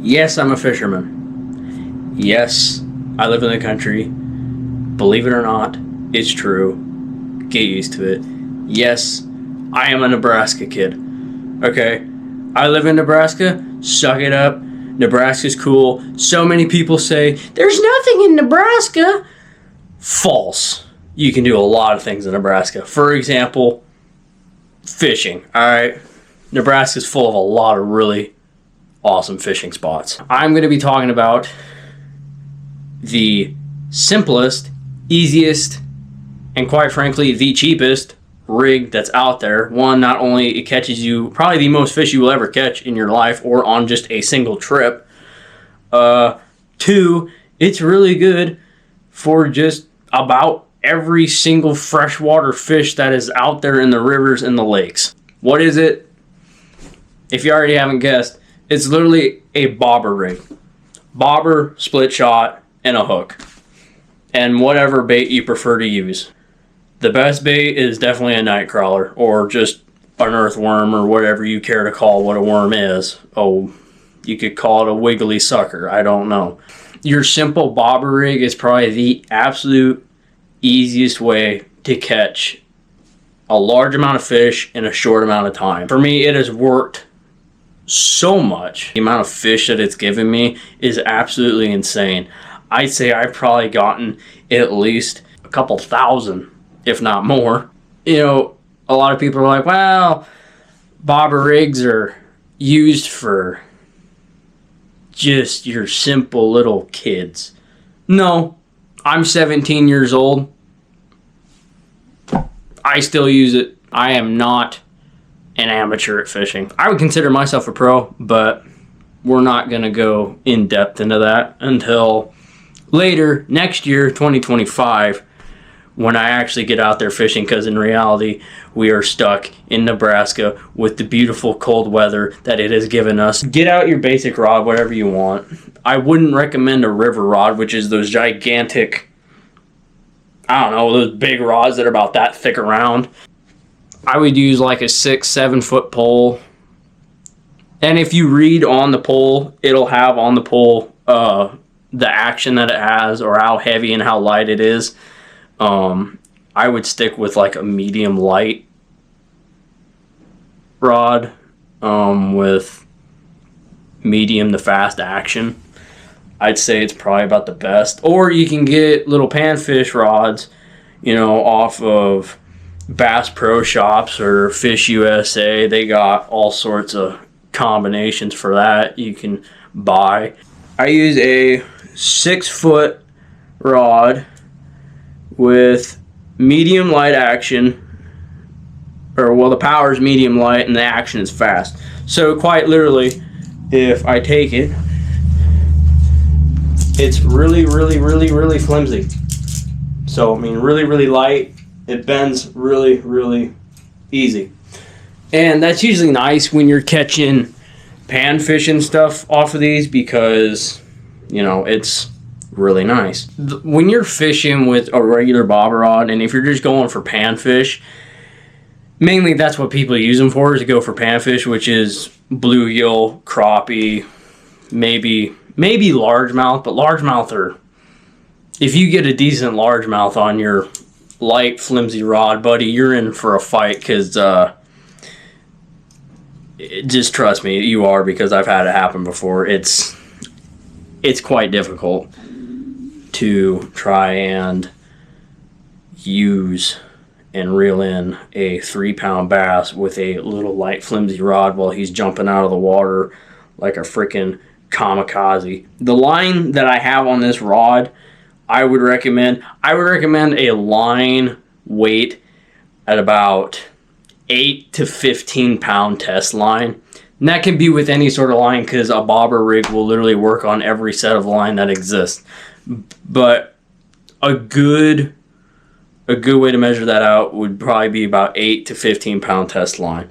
Yes, I'm a fisherman. Yes, I live in the country. Believe it or not, it's true. Get used to it. Yes, I am a Nebraska kid. Okay? I live in Nebraska. Suck it up. Nebraska's cool. So many people say, there's nothing in Nebraska. False. You can do a lot of things in Nebraska. For example, fishing. Alright? Nebraska's full of a lot of really awesome fishing spots. I'm going to be talking about the simplest, easiest, and quite frankly, the cheapest rig that's out there. One, not only it catches you probably the most fish you will ever catch in your life or on just a single trip. Two, it's really good for just about every single freshwater fish that is out there in the rivers and the lakes. What is it? If you already haven't guessed, it's literally a bobber rig. Bobber, split shot, and a hook. And whatever bait you prefer to use. The best bait is definitely a night crawler or just an earthworm or whatever you care to call what a worm is. Oh, you could call it a wiggly sucker. I don't know. Your simple bobber rig is probably the absolute easiest way to catch a large amount of fish in a short amount of time. For me, it has worked so much. The amount of fish that it's given me is absolutely insane. I'd say I've probably gotten at least a couple thousand, if not more. You know, a lot of people are like, well, bobber rigs are used for just your simple little kids. No, I'm 17 years old. I still use it. I am not an amateur at fishing. I would consider myself a pro, but we're not going to go in depth into that until later next year, 2025, when I actually get out there fishing, because in reality, we are stuck in Nebraska with the beautiful cold weather that it has given us. Get out your basic rod, whatever you want. I wouldn't recommend a river rod, which is those gigantic, I don't know, those big rods that are about that thick around. I would use like a 6-7 foot pole. And if you read on the pole, it'll have on the pole the action that it has or how heavy and how light it is. I would stick with like a medium light rod with medium to fast action. I'd say it's probably about the best. Or you can get little panfish rods, you know, off of Bass Pro Shops or Fish USA. They got all sorts of combinations for that you can buy. I use a 6 foot rod with medium light action, or well, the power is medium light and the action is fast. So quite literally, if I take it, it's really flimsy. So I mean, really light. It bends really easy. And that's usually nice when you're catching panfish and stuff off of these, because, you know, it's really nice. When you're fishing with a regular bobber rod, and if you're just going for panfish, mainly that's what people use them for, is to go for panfish, which is bluegill, crappie, maybe largemouth, but largemouth are, if you get a decent largemouth on your light flimsy rod, buddy, you're in for a fight, because just trust me, you are, because I've had it happen before. It's quite difficult to try and use and reel in a 3-pound bass with a little light flimsy rod while he's jumping out of the water like a freaking kamikaze. The line that I have on this rod, I would recommend a line weight at about 8 to 15 pound test line. And that can be with any sort of line, because a bobber rig will literally work on every set of line that exists. But a good way to measure that out would probably be about 8 to 15 pound test line.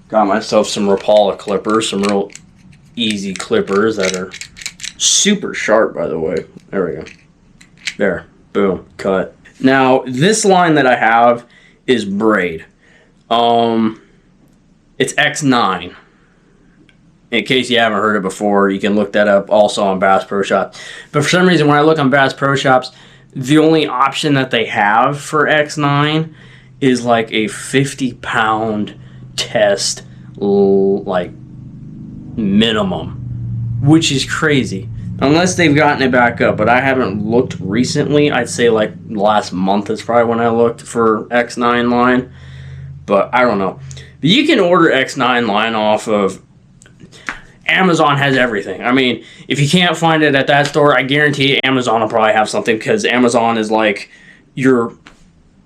Got myself some Rapala clippers, some real easy clippers that are super sharp, by the way. There we go. There. Boom. Cut. Now, this line that I have is braid. It's X9. In case you haven't heard it before, you can look that up also on Bass Pro Shops. But for some reason, when I look on Bass Pro Shops, the only option that they have for X9 is like a 50-pound test, like minimum, which is crazy. Unless they've gotten it back up, but I haven't looked recently. I'd say like last month is probably when I looked for X9 line, but I don't know. But you can order X9 line off of Amazon. Has everything. I mean, if you can't find it at that store, I guarantee you Amazon will probably have something, because Amazon is like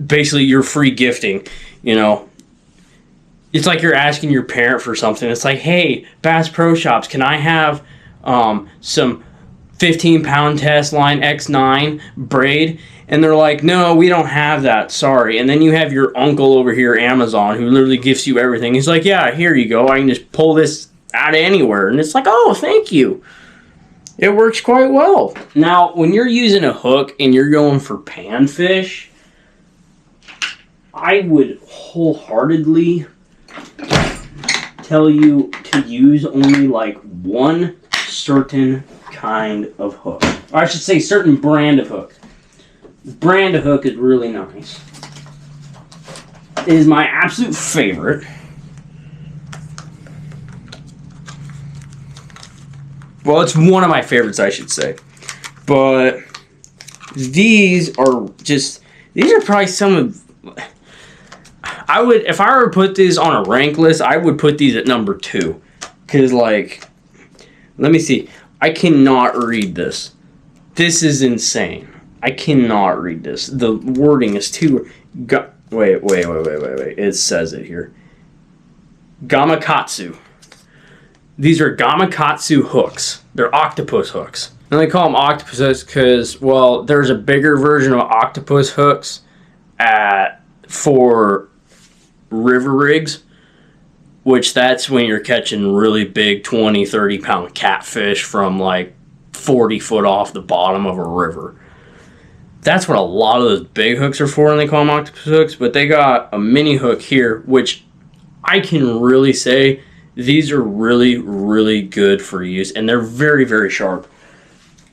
basically your free gifting, you know. It's like you're asking your parent for something. It's like, hey, Bass Pro Shops, can I have some 15-pound test line X9 braid? And they're like, no, we don't have that, sorry. And then you have your uncle over here, Amazon, who literally gives you everything. He's like, yeah, here you go. I can just pull this out of anywhere. And it's like, oh, thank you. It works quite well. Now, when you're using a hook and you're going for panfish, I would wholeheartedly tell you to use only like one certain kind of hook. Or I should say certain brand of hook. Brand of hook is really nice. It is my absolute favorite. Well, it's one of my favorites, I should say. But these are probably some of... if I were to put these on a rank list, I would put these at number 2. Because, like, let me see. I cannot read this. This is insane. I cannot read this. The wording is too... Wait. It says it here. Gamakatsu. These are Gamakatsu hooks. They're octopus hooks. And they call them octopus because, well, there's a bigger version of octopus hooks for river rigs, which that's when you're catching really big 20, 30-pound catfish from like 40 foot off the bottom of a river. That's what a lot of those big hooks are for, and they call them octopus hooks. But they got a mini hook here, which I can really say these are really, really good for use, and they're very, very sharp.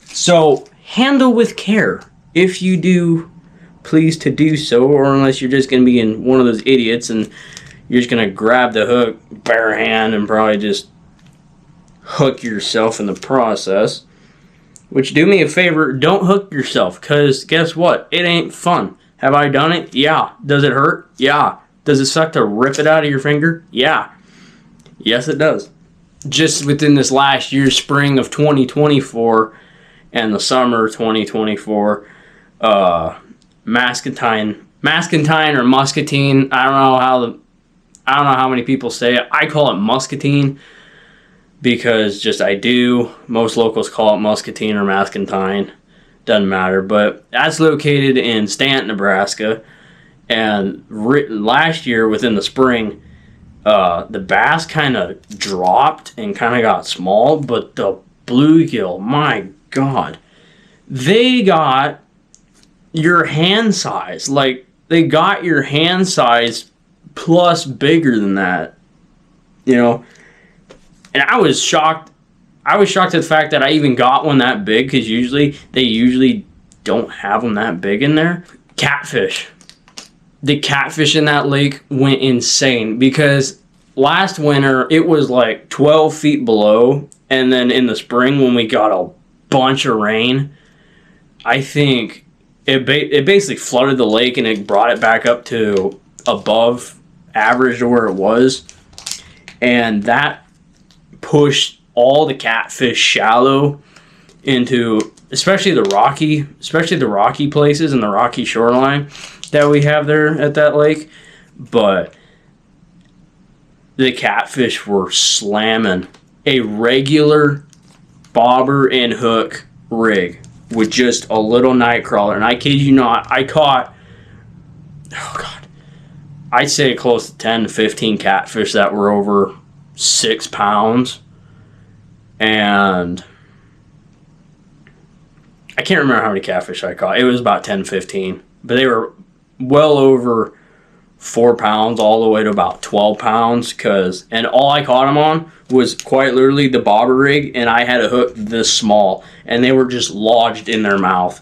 So handle with care if you do please to do so, or unless you're just going to be in one of those idiots and you're just going to grab the hook bare hand and probably just hook yourself in the process. Which, do me a favor, don't hook yourself, because guess what? It ain't fun. Have I done it? Yeah. Does it hurt? Yeah. Does it suck to rip it out of your finger? Yeah. Yes, it does. Just within this last year, spring of 2024 and the summer 2024, mascatine or muscatine, I don't know how many people say it. I call it muscatine because just I do. Most locals call it muscatine or mascatine. Doesn't matter. But that's located in Stanton, Nebraska. And last year, within the spring, the bass kind of dropped and kind of got small. But the bluegill, my God, they got your hand size. Like, they got your hand size plus bigger than that. You know? And I was shocked. I was shocked at the fact that I even got one that big, because they usually don't have them that big in there. Catfish. The catfish in that lake went insane, because last winter it was like 12 feet below, and then in the spring when we got a bunch of rain, I think it basically flooded the lake and it brought it back up to above average to where it was, and that pushed all the catfish shallow into especially the rocky places and the rocky shoreline that we have there at that lake. But the catfish were slamming a regular bobber and hook rig with just a little night crawler. And I kid you not, I caught, I'd say close to 10 to 15 catfish that were over 6 pounds. And I can't remember how many catfish I caught. It was about 10, 15. But they were well over 4 pounds all the way to about 12 pounds, and all I caught them on was quite literally the bobber rig, and I had a hook this small, and they were just lodged in their mouth.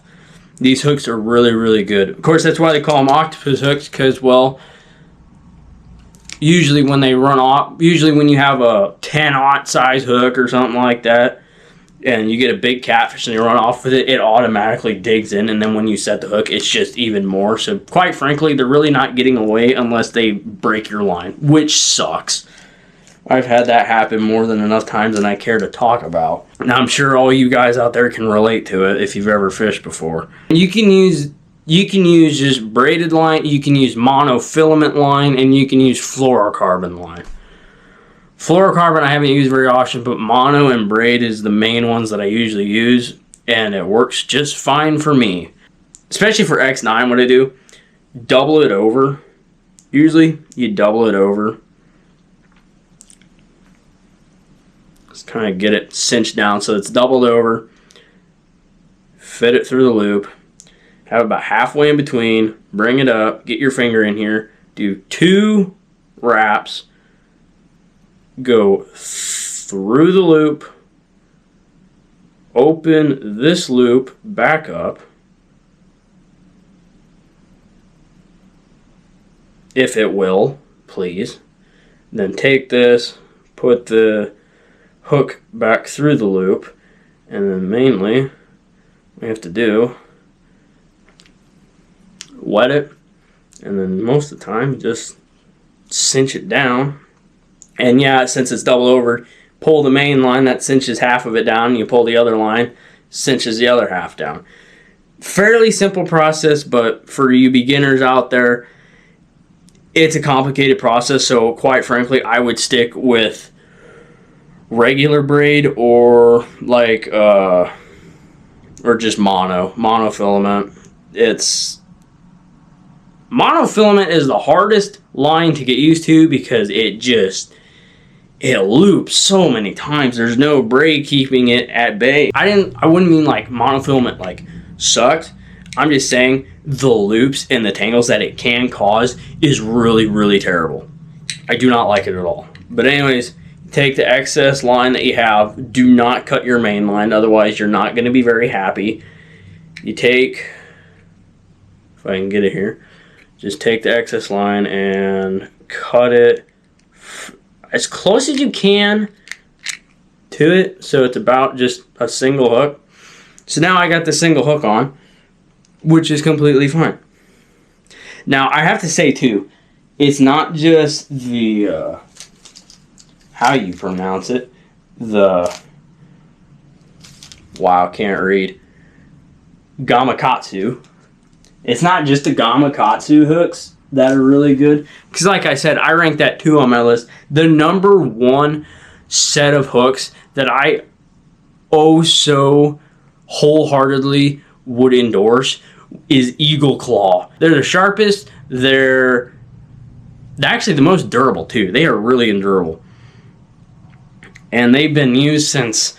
These hooks are really, really good. Of course, that's why they call them octopus hooks, because, well, usually when they run off, usually when you have a 10-aught size hook or something like that, and you get a big catfish and you run off with it, it automatically digs in, and then when you set the hook, it's just even more. So quite frankly, they're really not getting away unless they break your line, which sucks. I've had that happen more than enough times than I care to talk about. Now, I'm sure all you guys out there can relate to it if you've ever fished before. You can use just braided line, you can use monofilament line, and you can use fluorocarbon line. Fluorocarbon I haven't used very often, but mono and braid is the main ones that I usually use, and it works just fine for me. Especially for X9, what I do, double it over. Usually, you double it over. Just kind of get it cinched down so it's doubled over. Fit it through the loop. Have it about halfway in between. Bring it up. Get your finger in here. Do 2 wraps. Go through the loop, open this loop back up, if it will, please. Then take this, put the hook back through the loop, and then mainly we have to do, wet it, and then most of the time just cinch it down. And yeah, since it's double over, pull the main line, that cinches half of it down, and you pull the other line, cinches the other half down. Fairly simple process, but for you beginners out there, it's a complicated process, so quite frankly, I would stick with regular braid or like, or just monofilament. Monofilament is the hardest line to get used to because it loops so many times. There's no braid keeping it at bay. I wouldn't mean like monofilament like sucks. I'm just saying the loops and the tangles that it can cause is really, really terrible. I do not like it at all. But anyways, take the excess line that you have. Do not cut your main line, otherwise you're not going to be very happy. You take, if I can get it here, just take the excess line and cut it as close as you can to it, so it's about just a single hook. So now I got the single hook on, which is completely fine. Now I have to say too, it's not just the how you pronounce it, can't read, Gamakatsu. It's not just the Gamakatsu hooks that are really good, because like I said, I rank that 2 on my list. The #1 set of hooks that I so wholeheartedly would endorse is Eagle Claw. They're the sharpest. They're actually the most durable too. They are really endurable, and they've been used since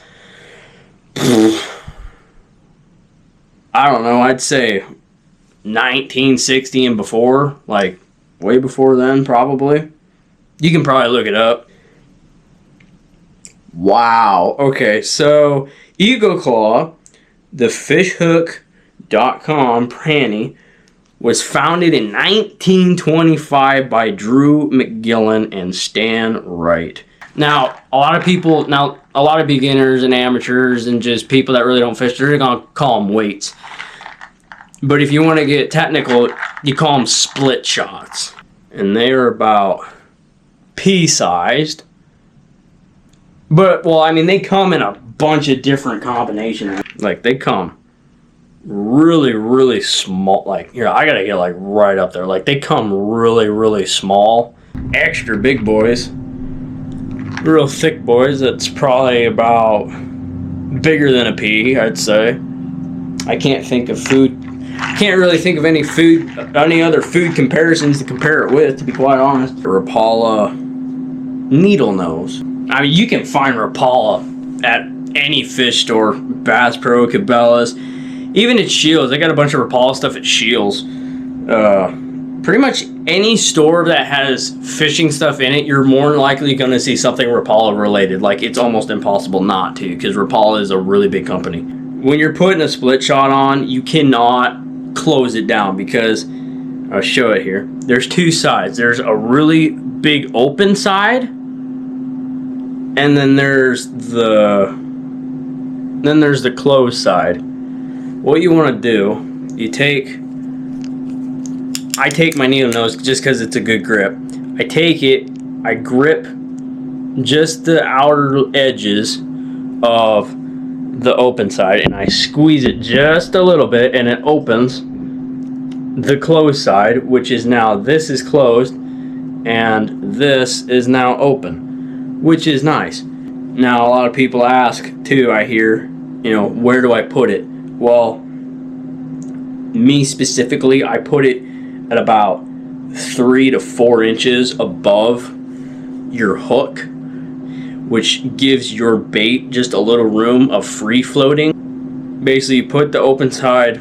I don't know, I'd say 1960 and before, like way before then probably. You can probably look it up. Wow. Okay, so Eagle Claw, the fishhook.com Pranny, was founded in 1925 by Drew McGillen and Stan Wright. Now, a lot of beginners and amateurs and just people that really don't fish, they're going to call them weights. But if you want to get technical, you call them split shots. And they are about pea-sized. But, well, I mean, they come in a bunch of different combinations. Like, they come really, really small. Like, here, I got to get, like, right up there. Like, they come really, really small. Extra big boys. Real thick boys. That's probably about bigger than a pea, I'd say. I can't really think of any other food comparisons to compare it with, to be quite honest. Rapala needle nose. I mean, you can find Rapala at any fish store, Bass Pro, Cabela's, even at Shields. They got a bunch of Rapala stuff at Shields. pretty much any store that has fishing stuff in it, you're more than likely going to see something Rapala related. Like, it's almost impossible not to, because Rapala is a really big company. When you're putting a split shot on, you cannot close it down, because I'll show it here. There's two sides. There's a really big open side, and then there's the closed side. What you want to do, I take my needle nose just because it's a good grip. I take it, I grip just the outer edges of the open side, and I squeeze it just a little bit, and it opens the closed side, which is now, this is closed and this is now open, which is nice. Now a lot of people ask too, I hear, where do I put it? Well, me specifically, I put it at about 3 to 4 inches above your hook, which gives your bait just a little room of free floating. Basically, you put the open side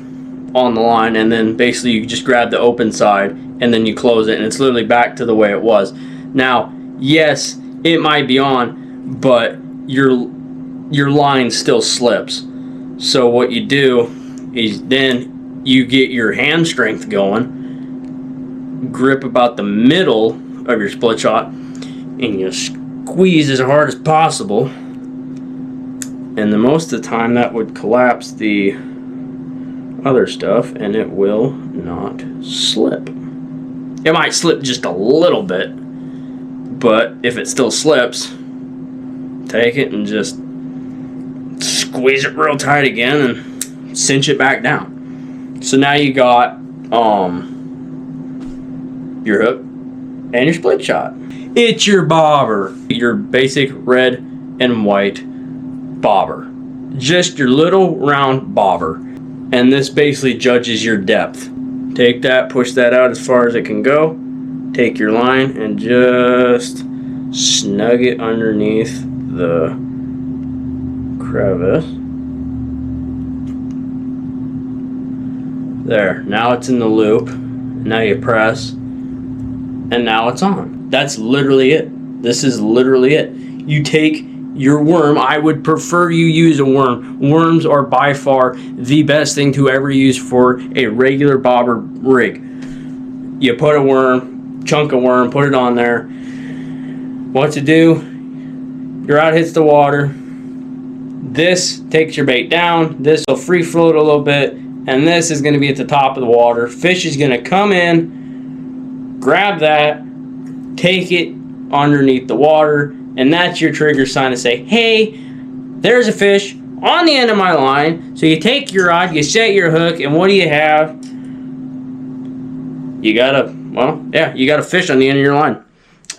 on the line, and then basically you just grab the open side and then you close it, and it's literally back to the way it was. Now, yes, it might be on, but your line still slips. So what you do is then you get your hand strength going, grip about the middle of your split shot, and you squeeze as hard as possible. And then most of the time that would collapse the other stuff, and it will not slip. It might slip just a little bit, but if it still slips, take it and just squeeze it real tight again and cinch it back down. So now you got your hook and your split shot. It's your bobber, your basic red and white bobber, just your little round bobber. And this basically judges your depth. Take that, push that out as far as it can go. Take your line and just snug it underneath the crevice. There, now it's in the loop. Now you press, and now it's on. That's literally it. This is literally it. You take your worm. I would prefer you use a worm. Worms are by far the best thing to ever use for a regular bobber rig. You put a worm, chunk of worm, put it on there. What's it do? Your rod hits the water. This takes your bait down. This will free float a little bit, and this is going to be at the top of the water. Fish is going to come in, grab that, take it underneath the water, and that's your trigger sign to say, hey, there's a fish on the end of my line. So you take your rod, you set your hook, and what do you have? You got a fish on the end of your line.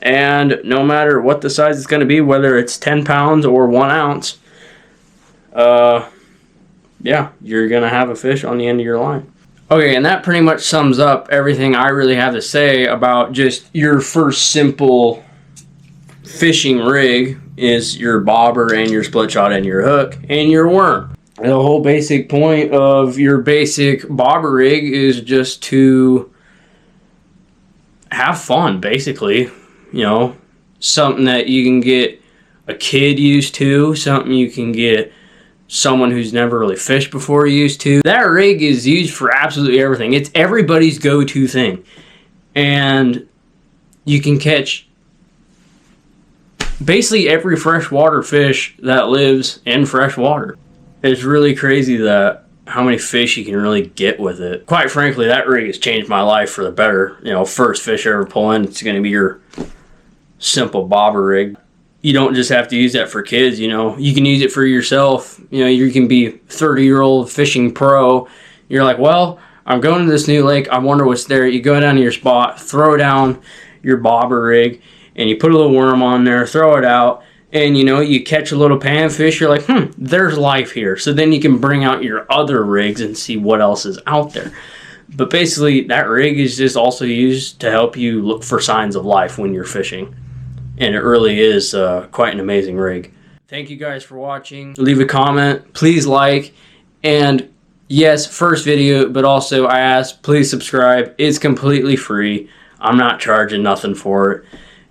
And no matter what the size it's going to be, whether it's 10 pounds or 1 ounce, you're going to have a fish on the end of your line. Okay, and that pretty much sums up everything I really have to say about just your first simple fishing rig is your bobber and your split shot and your hook and your worm. The whole basic point of your basic bobber rig is just to have fun, basically. Something that you can get a kid used to, something you can get someone who's never really fished before used to. That rig is used for absolutely everything. It's everybody's go-to thing. And you can catch basically every freshwater fish that lives in fresh water. It's really crazy that how many fish you can really get with it. Quite frankly, that rig has changed my life for the better. First fish I ever pull in, it's going to be your simple bobber rig. You don't just have to use that for kids, you can use it for yourself. You can be 30-year-old fishing pro. You're like, well, I'm going to this new lake. I wonder what's there. You go down to your spot, throw down your bobber rig, and you put a little worm on there, throw it out, and you catch a little panfish. You're like, there's life here. So then you can bring out your other rigs and see what else is out there. But basically, that rig is just also used to help you look for signs of life when you're fishing. And it really is quite an amazing rig. Thank you guys for watching. Leave a comment, please like, and yes, first video, but also I ask, please subscribe. It's completely free. I'm not charging nothing for it.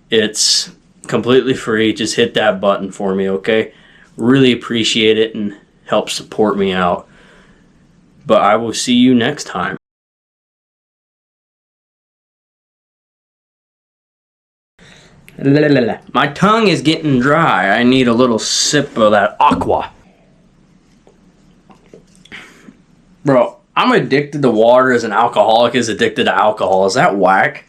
It's completely free. Just hit that button for me, okay? Really appreciate it and help support me out. But I will see you next time. My tongue is getting dry. I need a little sip of that aqua. Bro, I'm addicted to water as an alcoholic is addicted to alcohol. Is that whack?